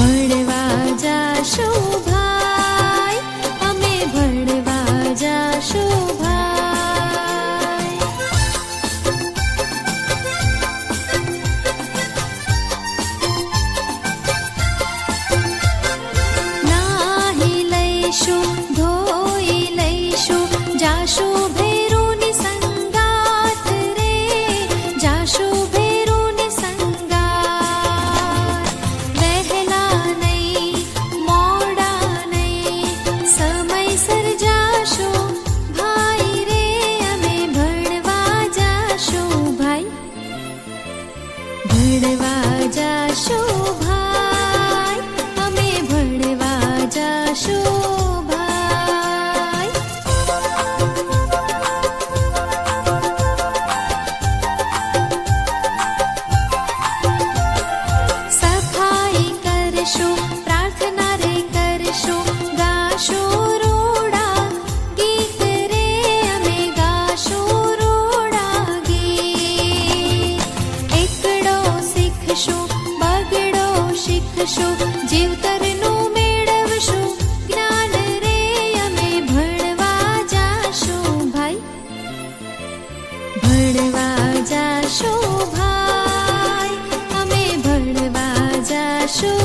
ભણવા જાશું ભાઈ, અમે ભણવા જાશું ભાઈ. નાહી લઈશું, ધોઈ લઈશું, જાશું ભેરુની સંગાત રે, જાશું ભેરુની સંગાત. વહેલા નહીં, મોડા નહીં, સમયસર જાશું ભાઈ રે, અમે ભણવા જાશું ભાઈ. ભણવા જાશું ભાઈ, અમે ભણવા જાશું ભાઈ. સફાઈ કરશું, પ્રાર્થના રે કરશું, ગાશું રૂડા ગીત રે, અમે ગાશું રૂડા ગીત. એકડો શીખશું, બગડો શીખશું, જીવતરનું મેળવશું જ્ઞાન રે, અમે ભણવા જાશું ભાઈ. ભણવા જાશું ભાઈ, અમે ભણવા જાશું